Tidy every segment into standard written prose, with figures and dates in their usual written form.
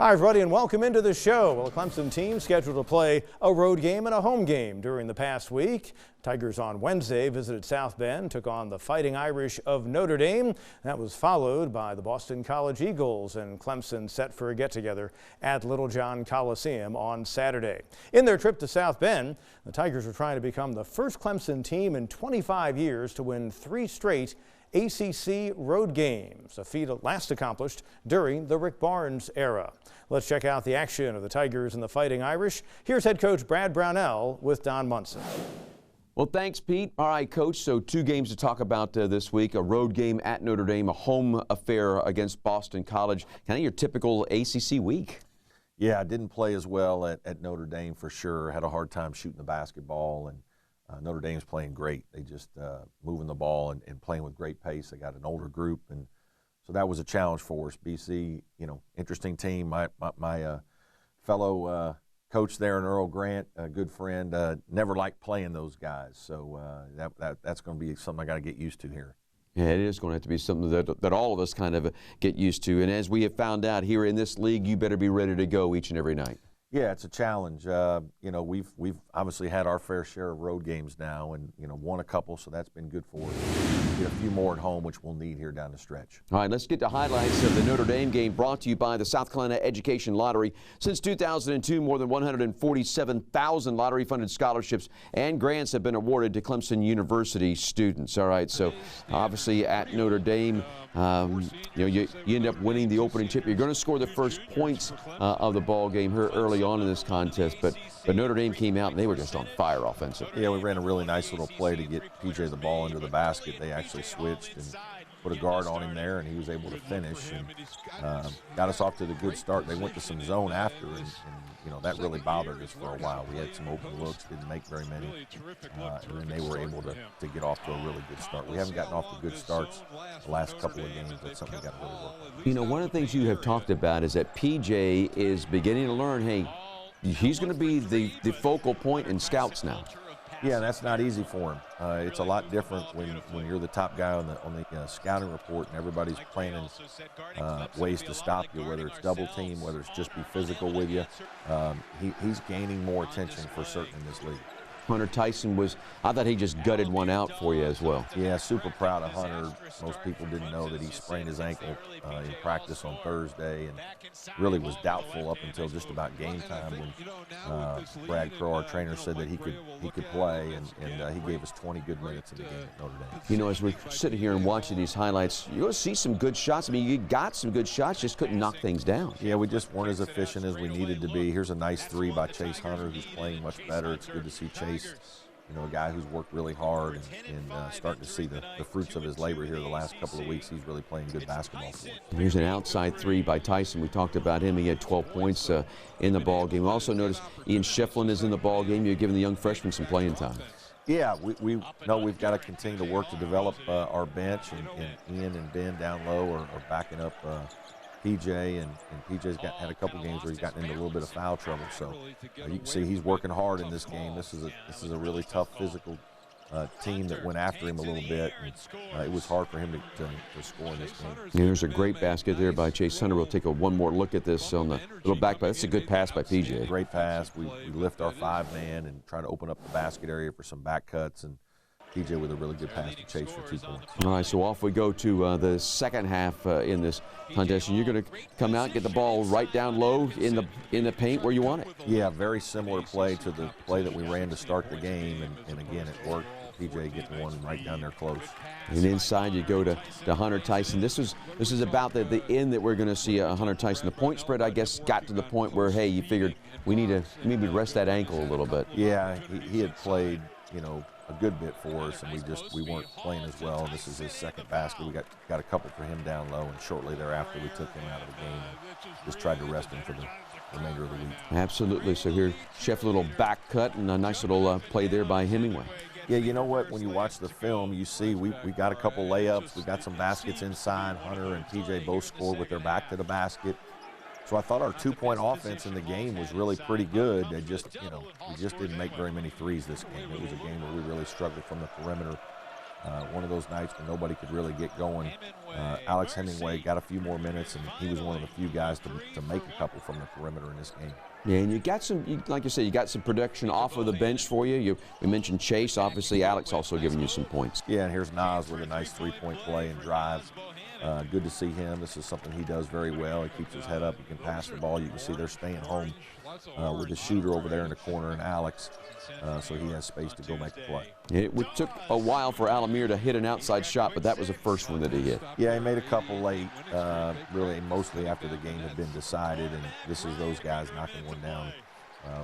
Hi, everybody, and welcome into the show. Well, the Clemson team scheduled to play a road game and a home game during the past week. Tigers on Wednesday visited South Bend, took on the Fighting Irish of Notre Dame. That was followed by the Boston College Eagles, and Clemson set for a get-together at Littlejohn Coliseum on Saturday. In their trip to South Bend, the Tigers are trying to become the first Clemson team in 25 years to win 3 straight ACC road games, a feat last accomplished during the Rick Barnes era. Let's check out the action of the Tigers and the Fighting Irish. Here's head coach Brad Brownell with Don Munson. Well, thanks, Pete. All right, Coach, so 2 games to talk about this week, a road game at Notre Dame, a home affair against Boston College, kind of your typical ACC week. Yeah, I didn't play as well at Notre Dame for sure. Had a hard time shooting the basketball, and Notre Dame's playing great. They just moving the ball and playing with great pace. They got an older group, and so that was a challenge for us. BC, you know, interesting team. My fellow coach there, and Horace Grant, a good friend, never liked playing those guys. So that's going to be something I got to get used to here. Yeah, it is going to have to be something that all of us kind of get used to. And as we have found out here in this league, you better be ready to go each and every night. Yeah, it's a challenge. You know, we've obviously had our fair share of road games now, and you know, won a couple, so that's been good for us. Get a few more at home, which we'll need here down the stretch. All right, let's get to highlights of the Notre Dame game, brought to you by the South Carolina Education Lottery. Since 2002, more than 147,000 lottery-funded scholarships and grants have been awarded to Clemson University students. All right, so obviously at Notre Dame, you know, you end up winning the opening tip. You're going to score the first points of the ball game here early on in this contest, but Notre Dame came out and they were just on fire offensively. Yeah, we ran a really nice little play to get PJ the ball into the basket. They actually switched and put a guard on him there, and he was able to finish and got us off to the good start. They went to some zone after, and you know, that really bothered us for a while. We had some open looks, didn't make very many, and then they were able to get off to a really good start. We haven't gotten off to good starts the last couple of games. That's something we got to really work on. You know, one of the things you have talked about is that PJ is beginning to learn, hey, he's going to be the focal point in scouts now. Yeah, that's not easy for him. It's a lot different when you're the top guy on the scouting report and everybody's planning ways to stop you, whether it's double team, whether it's just be physical with you. He's gaining more attention for certain in this league. Hunter Tyson I thought he just gutted one out for you as well. Yeah, super proud of Hunter. Most people didn't know that he sprained his ankle in practice on Thursday, and really was doubtful up until just about game time when Brad Crow, our trainer, said that he could play, and he gave us 20 good minutes in the game at Notre Dame. You know, as we're sitting here and watching these highlights, you're going to see some good shots. I mean, you got some good shots, just couldn't knock things down. Yeah, we just weren't as efficient as we needed to be. Here's a nice 3 by Chase Hunter, who's playing much better. It's good to see Chase, you know, a guy who's worked really hard and starting to see the fruits of his labor here the last couple of weeks. He's really playing good basketball for us. Here's an outside 3 by Tyson. We talked about him. He had 12 points in the ball game. We also noticed Ian Shefflin is in the ball game. You're giving the young freshman some playing time. Yeah, we know we've got to continue to work to develop our bench, and Ian and Ben down low are backing up PJ, and PJ's had a couple games where he's gotten into a little bit of foul trouble. So you can see he's working hard in this game. This is a really tough physical team that went after him a little bit, and it was hard for him to score in this game. Yeah, there's a great basket there by Chase Hunter. We'll take one more look at this on the little back pass. That's a good pass by PJ. Great pass. We lift our 5-man and try to open up the basket area for some back cuts, and PJ with a really good pass to Chase for 2 points. All right, so off we go to the second half in this contest. And you're going to come out and get the ball right down low in the paint where you want it. Yeah, very similar play to the play that we ran to start the game, and again, it worked. PJ getting one right down there close. And inside you go to Hunter Tyson. This is about the end that we're going to see Hunter Tyson. The point spread, I guess, got to the point where, hey, you figured we need to maybe rest that ankle a little bit. Yeah, he had played, you know, a good bit for us, and we weren't playing as well. This is his second basket. We got a couple for him down low, and shortly thereafter we took him out of the game and just tried to rest him for the remainder of the week. Absolutely. So here, Chef, a little back cut and a nice little play there by Hemingway. Yeah, you know what? When you watch the film, you see we got a couple layups. We got some baskets inside. Hunter and PJ both scored with their back to the basket. So I thought our 2-point offense in the game was really pretty good. They just, you know, we just didn't make very many threes this game. It was a game where we really struggled from the perimeter. one of those nights when nobody could really get going. Alex Hemingway got a few more minutes, and he was one of the few guys to make a couple from the perimeter in this game. Yeah, and you got some, like you said, you got some production off of the bench for you. We mentioned Chase, obviously Alex also giving you some points. Yeah, and here's Nas with a nice three-point play and drive. Good to see him. This is something he does very well. He keeps his head up. He can pass the ball. You can see they're staying home with the shooter over there in the corner and Alex, so he has space to go make the play. It took a while for Alamir to hit an outside shot, but that was the first one that he hit. Yeah, he made a couple late, really mostly after the game had been decided, and this is those guys knocking one down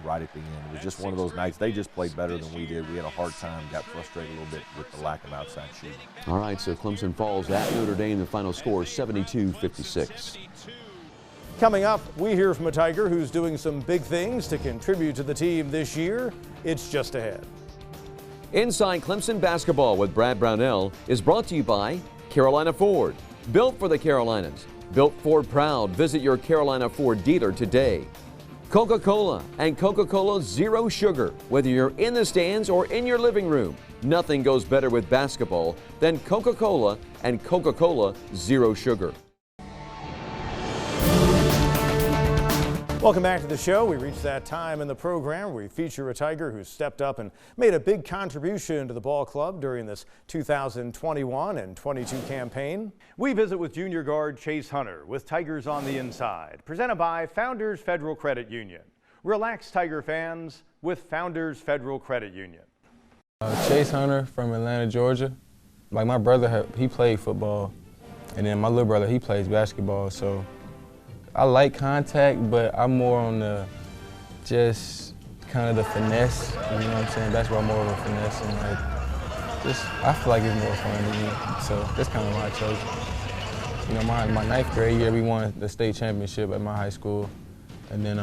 right at the end. It was just one of those nights. They just played better than we did. We had a hard time, got frustrated a little bit with the lack of outside shooting. All right, so Clemson falls at Notre Dame. The final score is 72-56. Coming up, we hear from a Tiger who's doing some big things to contribute to the team this year. It's just ahead. Inside Clemson Basketball with Brad Brownell is brought to you by Carolina Ford. Built for the Carolinas. Built Ford proud. Visit your Carolina Ford dealer today. Coca-Cola and Coca-Cola Zero Sugar. Whether you're in the stands or in your living room, nothing goes better with basketball than Coca-Cola and Coca-Cola Zero Sugar. Welcome back to the show. We reached that time in the program where we feature a Tiger who stepped up and made a big contribution to the ball club during this 2021 and 22 campaign. We visit with junior guard Chase Hunter with Tigers on the Inside, presented by Founders Federal Credit Union. Relax, Tiger fans, with Founders Federal Credit Union. Chase Hunter from Atlanta, Georgia. Like my brother, he played football, and then my little brother, he plays basketball, so I like contact, but I'm more on the just kind of the finesse, you know what I'm saying? Basketball more of a finesse, and like I feel like it's more fun to me, so that's kind of why I chose it. You know, my ninth grade year, we won the state championship at my high school, and then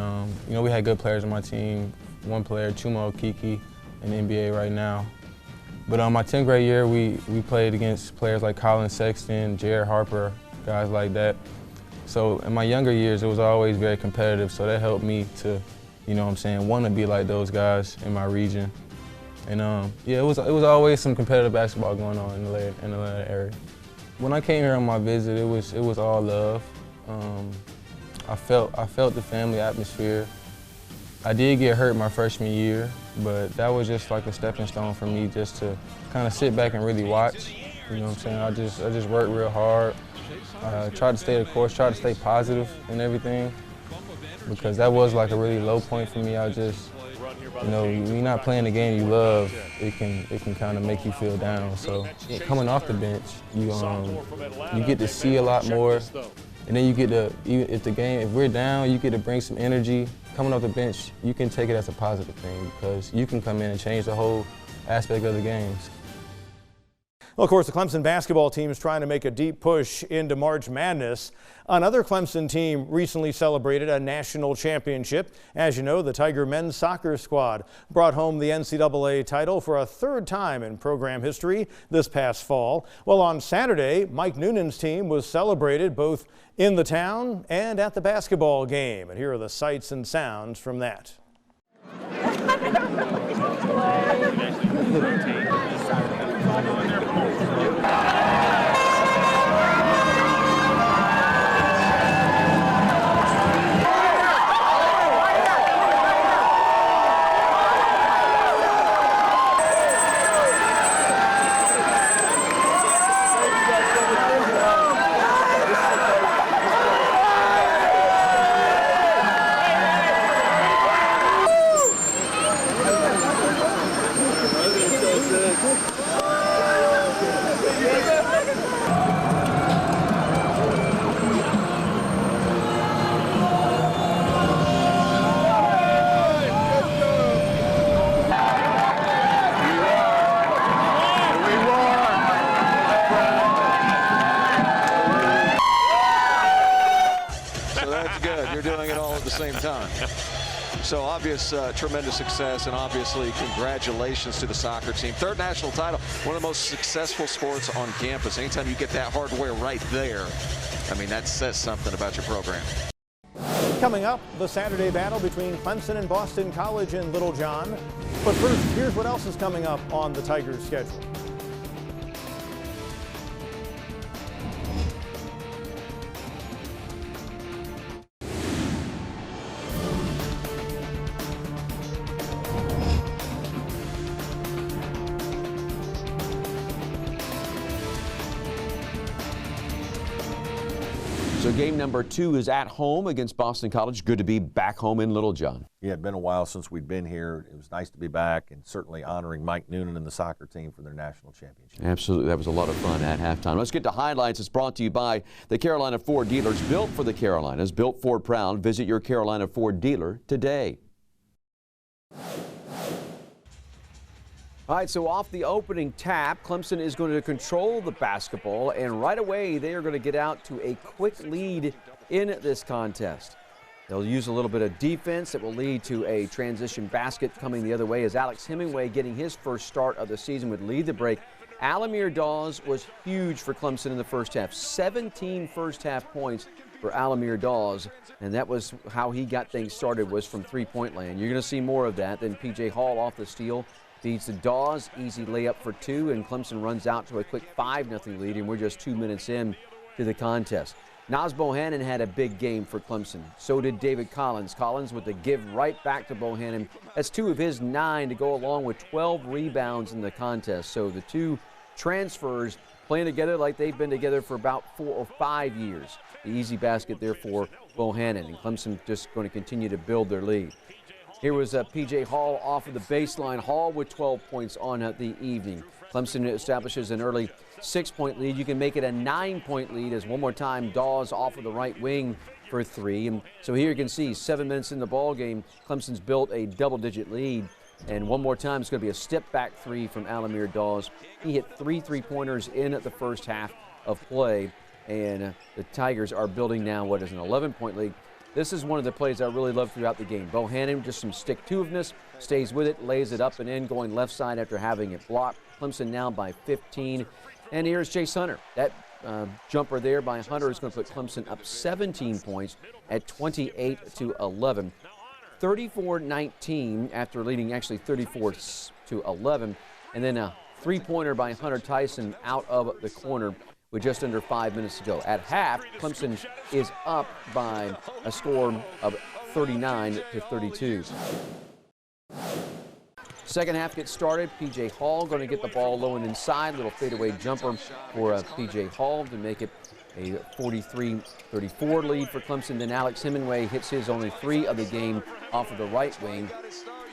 you know, we had good players on my team. One player, Chuma Okiki, in the NBA right now. But my 10th grade year, we played against players like Colin Sexton, Jared Harper, guys like that. So in my younger years, it was always very competitive, so that helped me to, you know what I'm saying, want to be like those guys in my region. And yeah, it was always some competitive basketball going on in the Atlanta area. When I came here on my visit, it was all love. I felt the family atmosphere. I did get hurt my freshman year, but that was just like a stepping stone for me just to kind of sit back and really watch. You know what I'm saying? I just worked real hard. Tried to stay the course, tried to stay positive and everything, because that was like a really low point for me. I just, you know, when you're not playing the game you love, it can kind of make you feel down. So coming off the bench, you get to see a lot more, and then you get to, if we're down, you get to bring some energy. Coming off the bench, you can take it as a positive thing because you can come in and change the whole aspect of the games. Well, of course, the Clemson basketball team is trying to make a deep push into March Madness. Another Clemson team recently celebrated a national championship. As you know, the Tiger men's soccer squad brought home the NCAA title for a third time in program history this past fall. Well, on Saturday, Mike Noonan's team was celebrated both in the town and at the basketball game. And here are the sights and sounds from that. So obvious, tremendous success, and obviously congratulations to the soccer team. Third national title, one of the most successful sports on campus. Anytime you get that hardware right there, I mean, that says something about your program. Coming up, the Saturday battle between Clemson and Boston College in Littlejohn. But first, here's what else is coming up on the Tigers schedule. So game number 2 is at home against Boston College. Good to be back home in Littlejohn. Yeah, it'd been a while since we'd been here. It was nice to be back, and certainly honoring Mike Noonan and the soccer team for their national championship. Absolutely. That was a lot of fun at halftime. Let's get to highlights. It's brought to you by the Carolina Ford dealers. Built for the Carolinas. Built Ford proud. Visit your Carolina Ford dealer today. All right, so off the opening tap, Clemson is going to control the basketball, and right away they are going to get out to a quick lead in this contest. They'll use a little bit of defense that will lead to a transition basket coming the other way as Alex Hemingway, getting his first start of the season, would lead the break. Alamir Dawes was huge for Clemson in the first half. 17 first half points for Alamir Dawes, and that was how he got things started, was from three-point land. You're going to see more of that. Then P.J. Hall off the steal feeds to Dawes, easy layup for 2, and Clemson runs out to a quick 5-0 lead, and we're just 2 minutes in to the contest. Naz Bohannon had a big game for Clemson. So did David Collins. Collins with the give right back to Bohannon. That's 2 of his 9 to go along with 12 rebounds in the contest. So the 2 transfers playing together like they've been together for about 4 or 5 years. The easy basket there for Bohannon, and Clemson just going to continue to build their lead. Here was P.J. Hall off of the baseline. Hall with 12 points on the evening. Clemson establishes an early 6-point lead. You can make it a 9-point lead as one more time Dawes off of the right wing for 3. And so here you can see 7 minutes in the ball game, Clemson's built a double-digit lead. And one more time, it's going to be a step-back 3 from Alamir Dawes. He hit 3 three-pointers in the first half of play. And the Tigers are building now what is an 11-point lead. This is one of the plays I really love throughout the game. Bohannon, just some stick-to-itiveness, stays with it, lays it up and in, going left side after having it blocked. Clemson now by 15. And here's Chase Hunter. That jumper there by Hunter is going to put Clemson up 17 points at 28-11. 34-19 after leading actually 34-11. And then a three-pointer by Hunter Tyson out of the corner with just under 5 minutes to go. At half, Clemson is up by a score of 39-32. Second half gets started. P.J. Hall going to get the ball low and inside. Little fadeaway jumper for P.J. Hall to make it a 43-34 lead for Clemson. Then Alex Hemingway hits his only 3 of the game off of the right wing.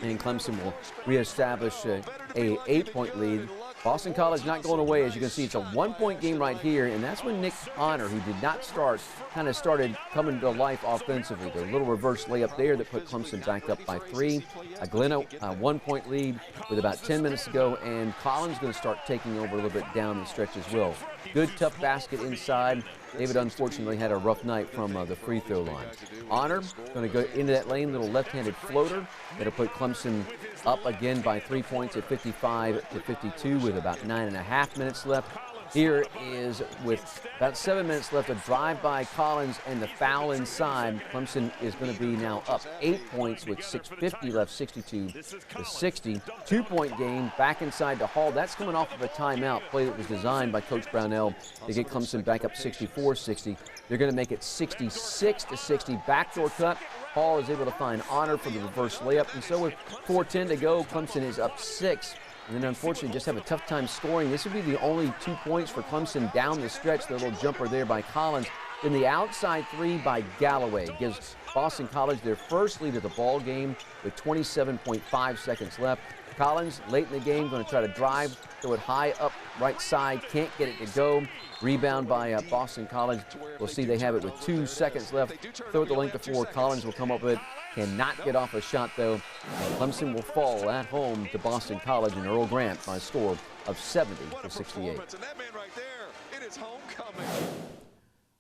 And Clemson will reestablish a 8-point lead. Boston College not going away. As you can see, it's a 1-point game right here, and that's when Nick Honor, who did not start, kind of started coming to life offensively. The little reverse layup there that put Clemson back up by 3. Glenn, a 1-point lead with about 10 minutes to go, and Collins going to start taking over a little bit down the stretch as well. Good, tough basket inside. David unfortunately had a rough night from the free throw line. Honor going to go into that lane, little left-handed floater that'll put Clemson up again by 3 points at 55-52 with about 9.5 minutes left. Here is, with about 7 minutes left, a drive by Collins and the foul inside. Clemson is going to be now up 8 points with 6:50 left, 62-60. 2-point game back inside to Hall. That's coming off of a timeout play that was designed by Coach Brownell to get Clemson back up 64-60. They're going to make it 66-60. Backdoor cut. Hall is able to find Honor for the reverse layup. And so with 4:10 to go, Clemson is up 6. And then unfortunately just have a tough time scoring. This would be the only 2 points for Clemson down the stretch. The little jumper there by Collins. Then the outside 3 by Galloway gives Boston College their first lead of the ball game with 27.5 seconds left. Collins, late in the game, going to try to drive, throw it high up right side, can't get it to go. Rebound by Boston College. We'll see they have it with 2 seconds left. Throw it the length of 4. Collins will come up with it. Cannot get off a shot, though. And Clemson will fall at home to Boston College and Earl Grant by a score of 70-68.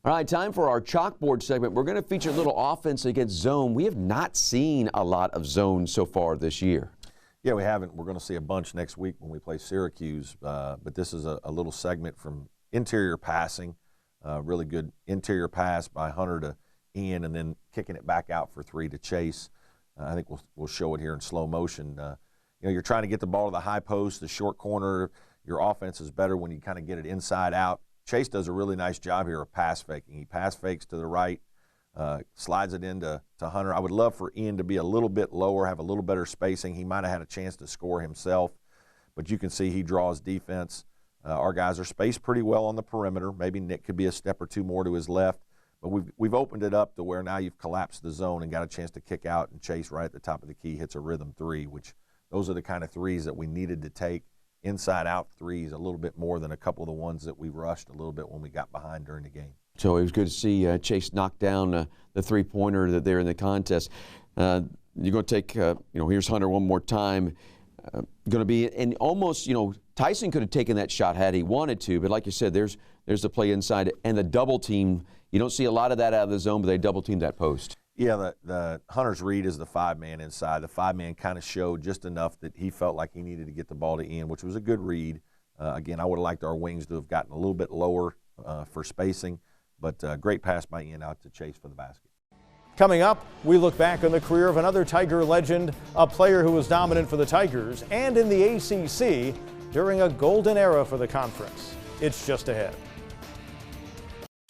All right, time for our chalkboard segment. We're going to feature a little offense against zone. We have not seen a lot of zone so far this year. Yeah, we haven't. We're going to see a bunch next week when we play Syracuse. But this is a little segment from interior passing. Really good interior pass by Hunter to Ian, and then kicking it back out for 3 to Chase. I think we'll show it here in slow motion. You're trying to get the ball to the high post, the short corner. Your offense is better when you kind of get it inside out. Chase does a really nice job here of pass faking. He pass fakes to the right, slides it into Hunter. I would love for Ian to be a little bit lower, have a little better spacing. He might have had a chance to score himself, but you can see he draws defense. Our guys are spaced pretty well on the perimeter. Maybe Nick could be a step or 2 more to his left, But we've opened it up to where now you've collapsed the zone and got a chance to kick out, and Chase right at the top of the key hits a rhythm three, which those are the kind of threes that we needed to take, inside out threes, a little bit more than a couple of the ones that we rushed a little bit when we got behind during the game. So it was good to see Chase knock down the three-pointer there in the contest. You're going to take, here's Hunter one more time. Going to be, and almost, Tyson could have taken that shot had he wanted to, but like you said, there's the play inside and the double team. You don't see a lot of that out of the zone, but they double team that post. Yeah, the Hunter's read is the 5-man inside. The 5-man kind of showed just enough that he felt like he needed to get the ball to Ian, which was a good read. Again, I would have liked our wings to have gotten a little bit lower for spacing, but great pass by Ian out to Chase for the basket. Coming up, we look back on the career of another Tiger legend, a player who was dominant for the Tigers and in the ACC during a golden era for the conference. It's just ahead.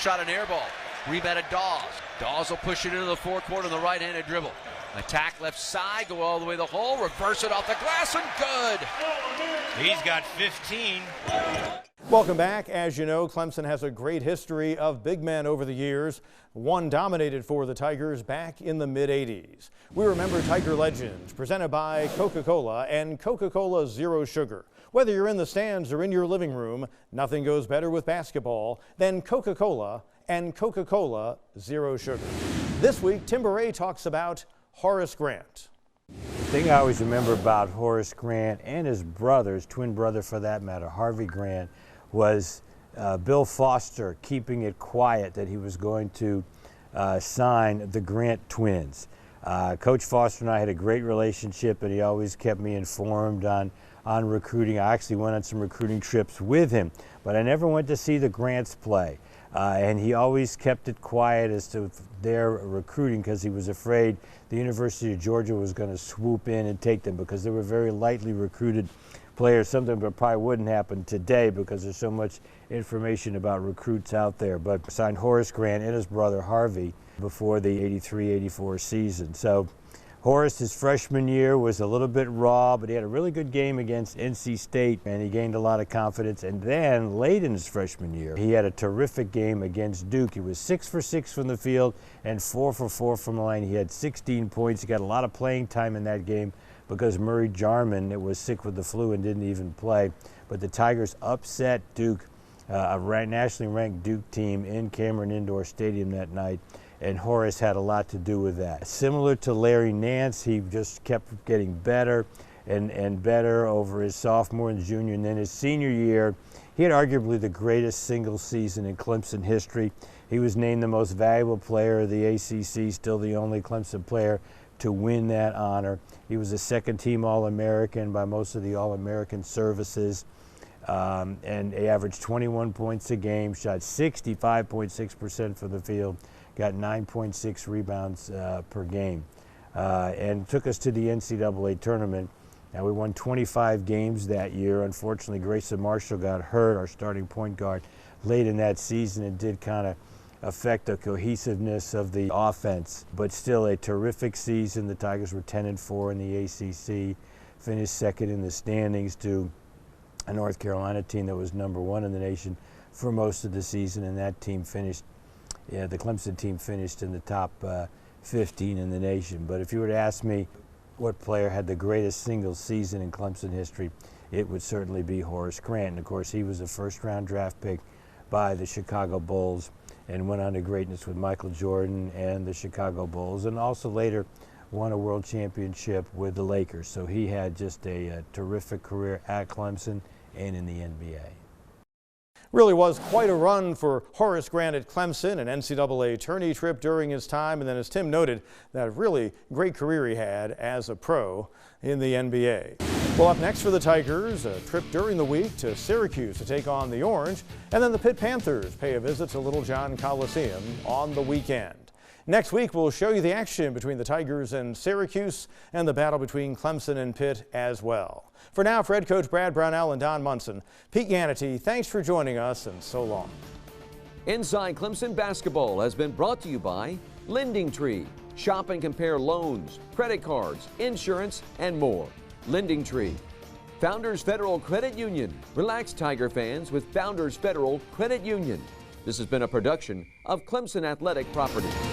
Shot an air ball. Rebounded Dawes. Dawes will push it into the forecourt on the right-handed dribble. Attack left side, go all the way to the hole, reverse it off the glass, and good. He's got 15. Welcome back. As you know, Clemson has a great history of big men over the years. One dominated for the Tigers back in the mid-'80s. We remember Tiger Legends, presented by Coca-Cola and Coca-Cola Zero Sugar. Whether you're in the stands or in your living room, nothing goes better with basketball than Coca-Cola and Coca-Cola Zero Sugar. This week, Tim Beret talks about Horace Grant. The thing I always remember about Horace Grant and his brother, his twin brother for that matter, Harvey Grant, was Bill Foster keeping it quiet that he was going to sign the Grant twins. Coach Foster and I had a great relationship, and he always kept me informed on recruiting. I actually went on some recruiting trips with him, but I never went to see the Grants play. And he always kept it quiet as to their recruiting because he was afraid the University of Georgia was going to swoop in and take them because they were very lightly recruited players, something that probably wouldn't happen today because there's so much information about recruits out there. But signed Horace Grant and his brother Harvey before the 83-84 season. So Horace, his freshman year, was a little bit raw, but he had a really good game against NC State, and he gained a lot of confidence. And then, late in his freshman year, he had a terrific game against Duke. He was 6 for 6 from the field and 4 for 4 from the line. He had 16 points. He got a lot of playing time in that game because Murray Jarman was sick with the flu and didn't even play. But the Tigers upset Duke, a nationally ranked Duke team, in Cameron Indoor Stadium that night. And Horace had a lot to do with that. Similar to Larry Nance, he just kept getting better and better over his sophomore and junior, and then his senior year, he had arguably the greatest single season in Clemson history. He was named the most valuable player of the ACC, still the only Clemson player to win that honor. He was a second-team All-American by most of the All-American services, and he averaged 21 points a game, shot 65.6% from the field, got 9.6 rebounds per game, and took us to the NCAA tournament. Now, we won 25 games that year. Unfortunately, Grayson Marshall got hurt, our starting point guard, late in that season. It did kind of affect the cohesiveness of the offense, but still a terrific season. The Tigers were 10-4 in the ACC, finished second in the standings to a North Carolina team that was #1 in the nation for most of the season, and that team finished, the Clemson team finished in the top 15 in the nation. But if you were to ask me what player had the greatest single season in Clemson history, it would certainly be Horace Grant. And of course, he was a first-round draft pick by the Chicago Bulls and went on to greatness with Michael Jordan and the Chicago Bulls, and also later won a world championship with the Lakers. So he had just a terrific career at Clemson and in the NBA. Really was quite a run for Horace Grant at Clemson, an NCAA tourney trip during his time, and then, as Tim noted, that really great career he had as a pro in the NBA. Well, up next for the Tigers, a trip during the week to Syracuse to take on the Orange, and then the Pitt Panthers pay a visit to Little John Coliseum on the weekend. Next week, we'll show you the action between the Tigers and Syracuse and the battle between Clemson and Pitt as well. For now, for head coach Brad Brownell and Don Munson, Pete Ganity, thanks for joining us, and so long. Inside Clemson Basketball has been brought to you by Lending Tree. Shop and compare loans, credit cards, insurance, and more. Lending Tree. Founders Federal Credit Union. Relax, Tiger fans, with Founders Federal Credit Union. This has been a production of Clemson Athletic Properties.